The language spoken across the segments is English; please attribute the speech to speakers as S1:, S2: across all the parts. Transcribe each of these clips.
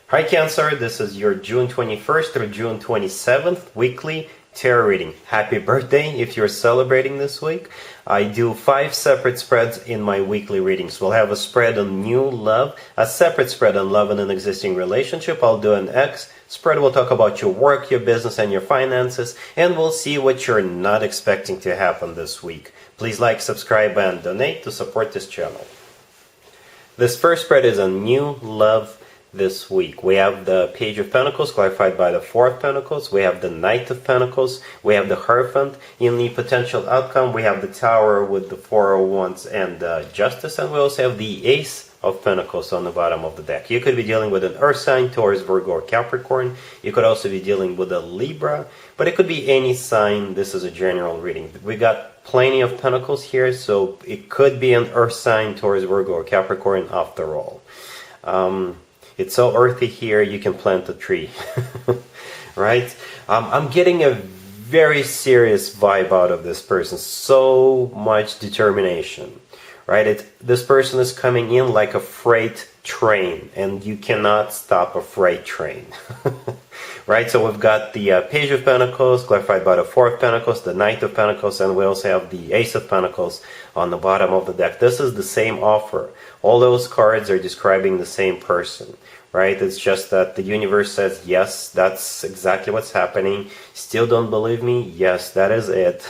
S1: Hi Cancer, this is your June 21st through June 27th weekly tarot reading. Happy birthday if you're celebrating this week. I do 5 separate spreads in my weekly readings. We'll have a spread on new love, a separate spread on love in an existing relationship. I'll do an X spread. We'll talk about your work, your business, and your finances, and we'll see what you're not expecting to happen this week. Please like, subscribe, and donate to support this channel. This first spread is on new love this week. We have the Page of Pentacles clarified by the Four of Pentacles. We have the Knight of Pentacles. We have the Hierophant. In the potential outcome, we have the Tower with the Four of Wands and Justice. And we also have the Ace of Pentacles on the bottom of the deck. You could be dealing with an Earth sign, Taurus, Virgo, or Capricorn. You could also be dealing with a Libra, but it could be any sign. This is a general reading. We got plenty of Pentacles here, so it could be an Earth sign, Taurus, Virgo, or Capricorn after all. It's so earthy here, you can plant a tree, right? I'm getting a very serious vibe out of this person. So much determination, right? This person is coming in like a freight train, and you cannot stop a freight train, right? So we've got the Page of Pentacles clarified by the Four of Pentacles, the Knight of Pentacles, and we also have the Ace of Pentacles on the bottom of the deck. This is the same offer. All those cards are describing the same person, right? It's just that the universe says, yes, that's exactly what's happening. Still don't believe me? Yes, that is it,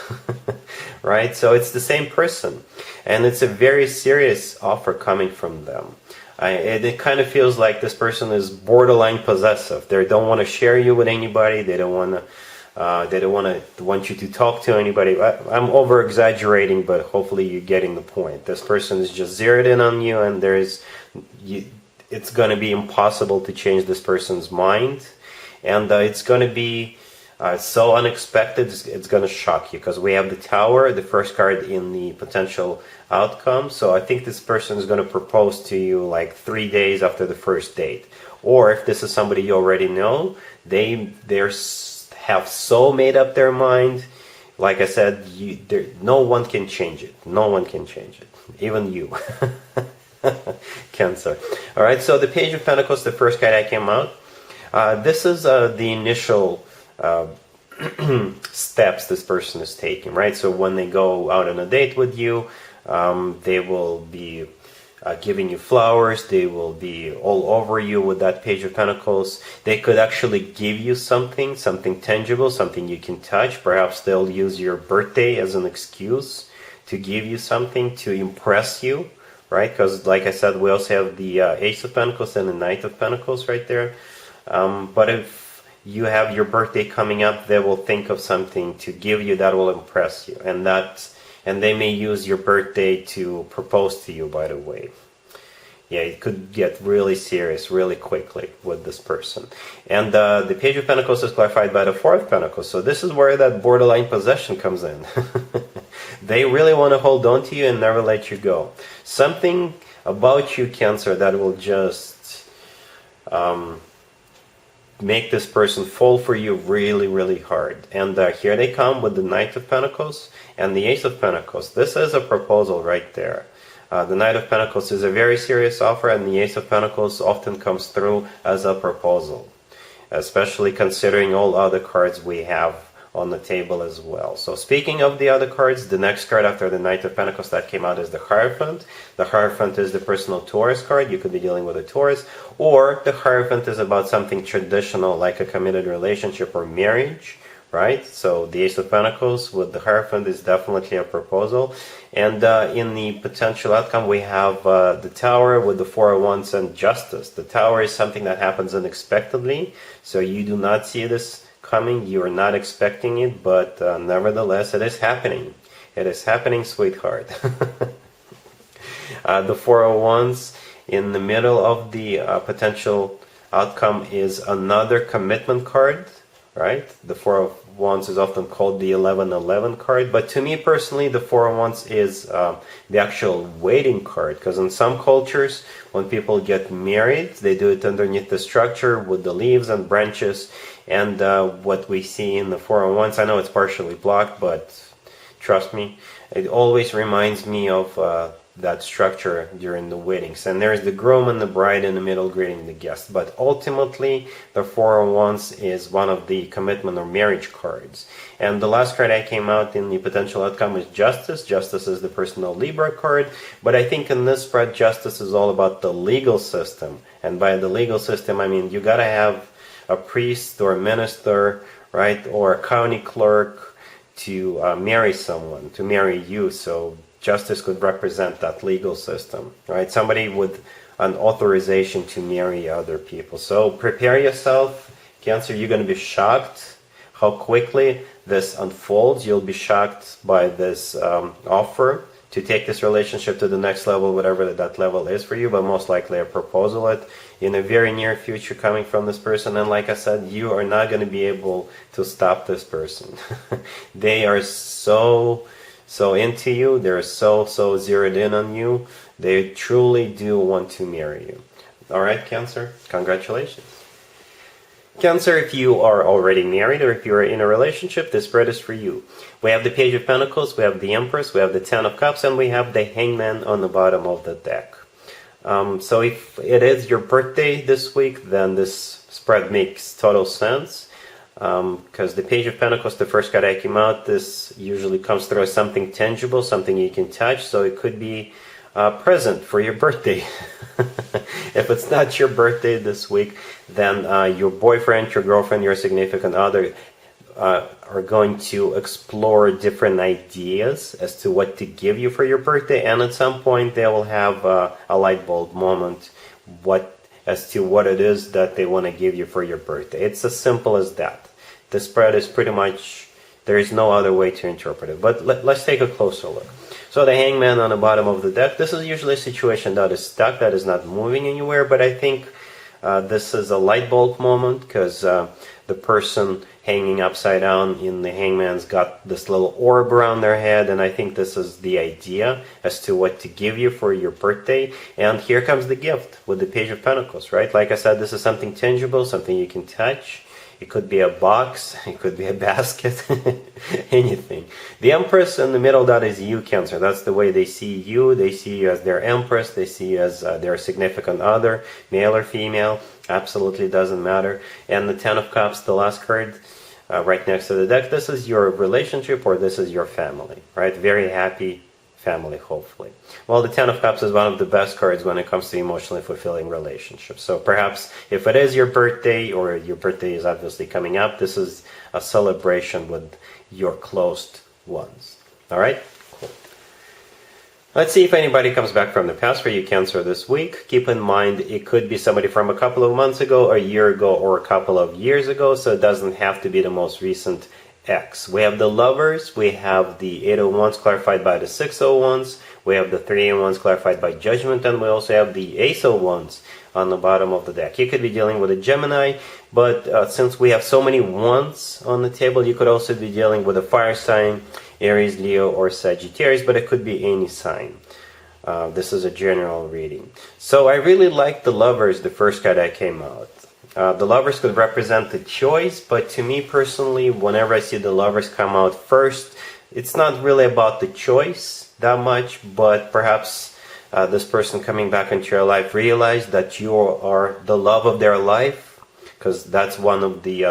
S1: right? So it's the same person, and it's a very serious offer coming from them. It kind of feels like this person is borderline possessive. They don't want to share you with anybody. They don't want you to talk to anybody. I'm over exaggerating, but hopefully you're getting the point. This person is just zeroed in on you, and it's going to be impossible to change this person's mind, and it's going to be so unexpected. It's going to shock you, because we have the Tower, the first card in the potential outcome. So I think this person is going to propose to you like 3 days after the first date, or if this is somebody you already know, they have so made up their mind. Like I said, no one can change it. No one can change it, even you. Cancer. All right, so the Page of Pentacles, the first card that came out. This is the initial steps this person is taking, right? So when they go out on a date with you, they will be giving you flowers. They will be all over you with that Page of Pentacles. They could actually give you something tangible, something you can touch. Perhaps they'll use your birthday as an excuse to give you something to impress you, right? Because like I said, we also have the Ace of Pentacles and the Knight of Pentacles right there. But if you have your birthday coming up, they will think of something to give you that will impress you, and they may use your birthday to propose to you, by the way. Yeah, it could get really serious really quickly with this person. And the Page of Pentacles is clarified by the Four of Pentacles. So this is where that borderline possession comes in. They really want to hold on to you and never let you go. Something about you, Cancer, that will just make this person fall for you really, really hard. And here they come with the Knight of Pentacles and the Ace of Pentacles. This is a proposal right there. The Knight of Pentacles is a very serious offer, and the Ace of Pentacles often comes through as a proposal, especially considering all other cards we have on the table as well. So speaking of the other cards, the next card after the Knight of Pentacles that came out is the Hierophant. The Hierophant is the personal Taurus card. You could be dealing with a Taurus, or the Hierophant is about something traditional like a committed relationship or marriage, right? So the Ace of Pentacles with the Hierophant is definitely a proposal. And in the potential outcome, we have the Tower with the Four of Wands and Justice. The Tower is something that happens unexpectedly, so you do not see this coming. You are not expecting it, but nevertheless, it is happening. It is happening, sweetheart. The Four of Wands in the middle of the potential outcome is another commitment card, right? The Four of Wands is often called the 1111 card, but to me personally, the Four of Wands is the actual waiting card, because in some cultures, when people get married, they do it underneath the structure with the leaves and branches. And what we see in the Four of Wands, I know it's partially blocked, but trust me, it always reminds me of that structure during the weddings. And there's the groom and the bride in the middle greeting the guest. But ultimately, the Four of Wands is one of the commitment or marriage cards. And the last card I came out in the potential outcome is Justice. Justice is the personal Libra card. But I think in this spread, Justice is all about the legal system. And by the legal system, I mean you got to have a priest or a minister, right, or a county clerk to marry someone, to marry you. So Justice could represent that legal system, right? Somebody with an authorization to marry other people. So prepare yourself, Cancer. You're going to be shocked how quickly this unfolds. You'll be shocked by this offer to take this relationship to the next level, whatever that level is for you, but most likely a proposal in a very near future coming from this person. And like I said, you are not going to be able to stop this person. They are so into you. They're so zeroed in on you. They truly do want to marry you. All right, Cancer, congratulations. Cancer, if you are already married or if you are in a relationship, this spread is for you. We have the Page of Pentacles, we have the Empress, we have the Ten of Cups, and we have the Hangman on the bottom of the deck. So if it is your birthday this week, then this spread makes total sense. Because the Page of Pentacles, the first card I came out, this usually comes through as something tangible, something you can touch. So it could be a present for your birthday. If it's not your birthday this week, then your boyfriend, your girlfriend, your significant other are going to explore different ideas as to what to give you for your birthday. And at some point, they will have a light bulb moment as to what it is that they want to give you for your birthday. It's as simple as that. The spread is pretty much, there is no other way to interpret it. But let's take a closer look. So the Hangman on the bottom of the deck, this is usually a situation that is stuck, that is not moving anywhere, but I think this is a light bulb moment because the person hanging upside down in the Hangman's got this little orb around their head, and I think this is the idea as to what to give you for your birthday. And here comes the gift with the Page of Pentacles, right? Like I said, this is something tangible, something you can touch. It could be a box, it could be a basket, anything. The Empress in the middle, that is you, Cancer. That's the way they see you. They see you as their Empress. They see you as their significant other, male or female. Absolutely doesn't matter. And the Ten of Cups, the last card, right next to the deck. This is your relationship or this is your family, right? Very happy family, hopefully. Well, the Ten of Cups is one of the best cards when it comes to emotionally fulfilling relationships. So perhaps if it is your birthday or your birthday is obviously coming up, this is a celebration with your close ones. All right? Cool. Let's see if anybody comes back from the past for you, Cancer, this week. Keep in mind, it could be somebody from a couple of months ago, a year ago, or a couple of years ago, so it doesn't have to be the most recent X. We have the Lovers, we have the Eight of Wands clarified by the Six of Wands, we have the Three of Wands clarified by Judgment, and we also have the Ace of Wands on the bottom of the deck. You could be dealing with a Gemini, but since we have so many wands on the table, you could also be dealing with a fire sign, Aries, Leo, or Sagittarius, but it could be any sign. This is a general reading. So I really like the Lovers, the first card that came out. The Lovers could represent the choice, but to me personally, whenever I see the Lovers come out first, it's not really about the choice that much, but perhaps this person coming back into your life realized that you are the love of their life, because that's one of the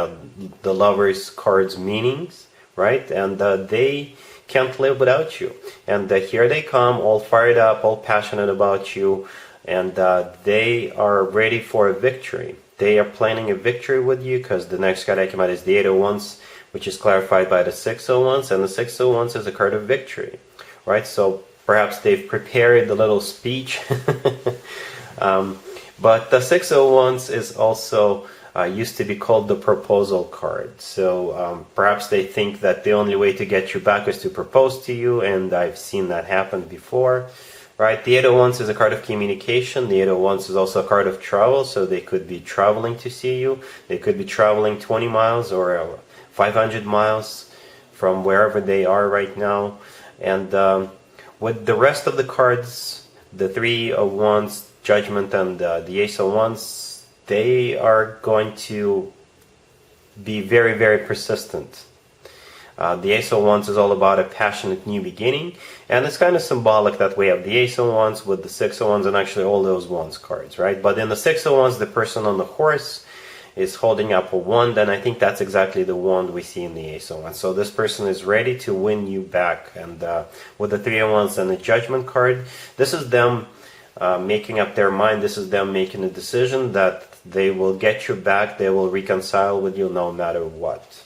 S1: Lovers card's meanings, right? And they can't live without you. And here they come, all fired up, all passionate about you, and they are ready for a victory. They are planning a victory with you because the next card I came out is the Eight of Wands, which is clarified by the Six of Wands, and the Six of Wands is a card of victory, right? So perhaps they've prepared a little speech, but the Six of Wands is also used to be called the proposal card. So perhaps they think that the only way to get you back is to propose to you, and I've seen that happen before. Right, the Eight of Wands is a card of communication. The Eight of Wands is also a card of travel, so they could be traveling to see you. They could be traveling 20 miles or 500 miles from wherever they are right now. And with the rest of the cards, the Three of Wands, Judgment, and the Ace of Wands, they are going to be very, very persistent. The Ace of Wands is all about a passionate new beginning, and it's kind of symbolic that we have the Ace of Wands with the Six of Wands and actually all those Wands cards, right? But in the Six of Wands, the person on the horse is holding up a wand, and I think that's exactly the wand we see in the Ace of Wands. So this person is ready to win you back, and with the Three of Wands and the Judgment card, this is them making up their mind. This is them making a decision that they will get you back, they will reconcile with you no matter what.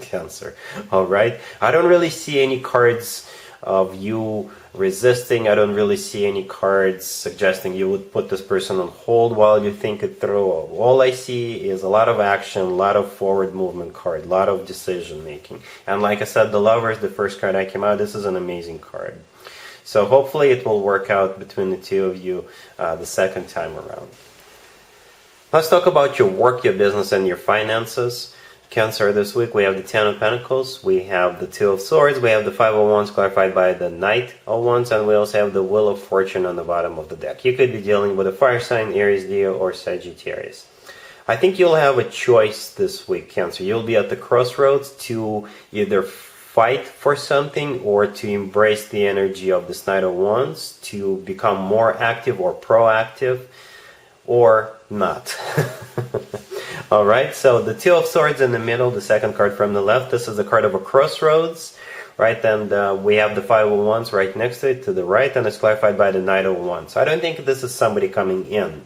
S1: Cancer. All right. I don't really see any cards of you resisting. I don't really see any cards suggesting you would put this person on hold while you think it through. All I see is a lot of action, a lot of forward movement card, a lot of decision making. And like I said, the Lovers, the first card I came out, this is an amazing card. So hopefully it will work out between the two of you the second time around. Let's talk about your work, your business, and your finances. Cancer, this week we have the Ten of Pentacles, we have the Two of Swords, we have the Five of Wands clarified by the Knight of Wands, and we also have the Wheel of Fortune on the bottom of the deck. You could be dealing with a fire sign, Aries, Leo, or Sagittarius. I think you'll have a choice this week, Cancer. You'll be at the crossroads to either fight for something or to embrace the energy of this Knight of Wands, to become more active or proactive, or not. Alright, so the Two of Swords in the middle, the second card from the left, this is the card of a crossroads, right? And we have the Five of Wands right next to it, to the right, and it's clarified by the Knight of Wands. I don't think this is somebody coming in.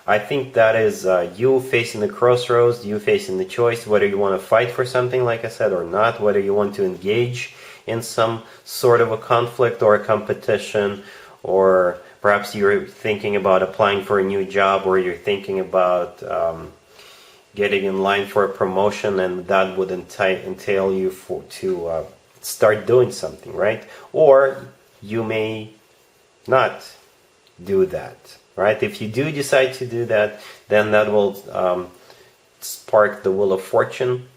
S1: I think that is you facing the crossroads, you facing the choice, whether you want to fight for something, like I said, or not, whether you want to engage in some sort of a conflict or a competition, or perhaps you're thinking about applying for a new job, or you're thinking about getting in line for a promotion, and that would entail you to start doing something, right? Or you may not do that, right? If you do decide to do that, then that will spark the Wheel of Fortune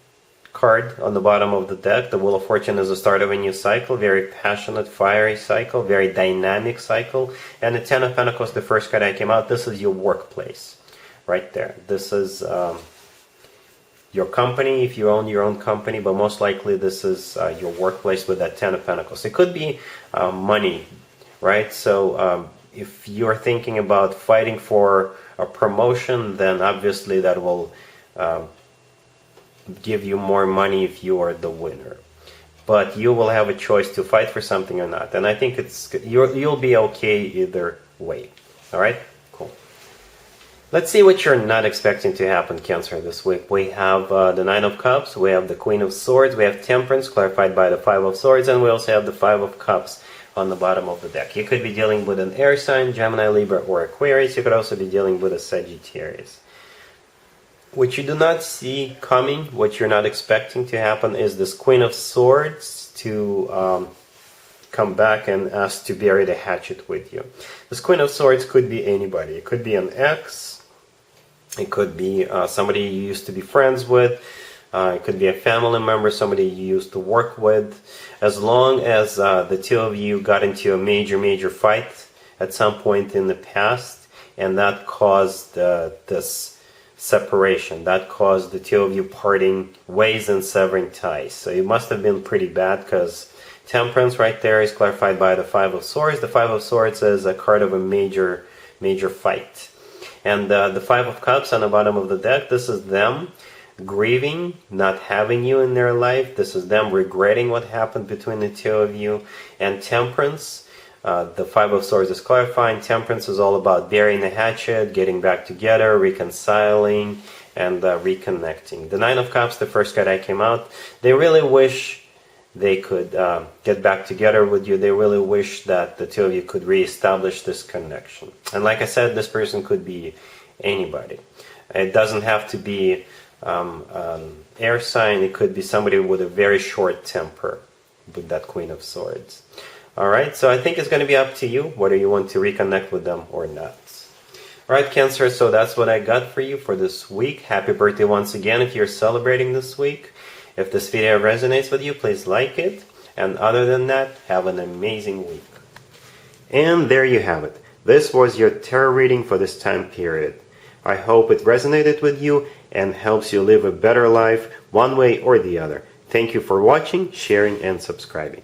S1: card on the bottom of the deck. The Wheel of Fortune is the start of a new cycle, very passionate, fiery cycle, very dynamic cycle. And the Ten of Pentacles, the first card that came out, this is your workplace, right there. This is your company, if you own your own company, but most likely this is your workplace with that Ten of Pentacles. It could be money, right? So if you're thinking about fighting for a promotion, then obviously that will give you more money if you are the winner. But you will have a choice to fight for something or not. And I think you'll be okay either way. All right? Cool. Let's see what you're not expecting to happen, Cancer, this week. We have the Nine of Cups, we have the Queen of Swords, we have Temperance, clarified by the Five of Swords, and we also have the Five of Cups on the bottom of the deck. You could be dealing with an air sign, Gemini, Libra, or Aquarius. You could also be dealing with a Sagittarius. What you do not see coming, what you're not expecting to happen, is this Queen of Swords to come back and ask to bury the hatchet with you. This Queen of Swords could be anybody. It could be an ex. It could be somebody you used to be friends with. It could be a family member, somebody you used to work with. As long as the two of you got into a major fight at some point in the past, and that caused this separation, that caused the two of you parting ways and severing ties. So it must have been pretty bad, because Temperance right there is clarified by the Five of Swords. The Five of Swords is a card of a major fight. And the Five of Cups on the bottom of the deck, this is them grieving not having you in their life. This is them regretting what happened between the two of you. And Temperance, the Five of Swords is clarifying. Temperance is all about burying the hatchet, getting back together, reconciling, and reconnecting. The Nine of Cups, the first card that came out, they really wish they could get back together with you. They really wish that the two of you could reestablish this connection. And like I said, this person could be anybody. It doesn't have to be an air sign. It could be somebody with a very short temper, with that Queen of Swords. Alright, so I think it's going to be up to you whether you want to reconnect with them or not. Alright, Cancer, so that's what I got for you for this week. Happy birthday once again if you're celebrating this week. If this video resonates with you, please like it. And other than that, have an amazing week. And there you have it. This was your tarot reading for this time period. I hope it resonated with you and helps you live a better life one way or the other. Thank you for watching, sharing, and subscribing.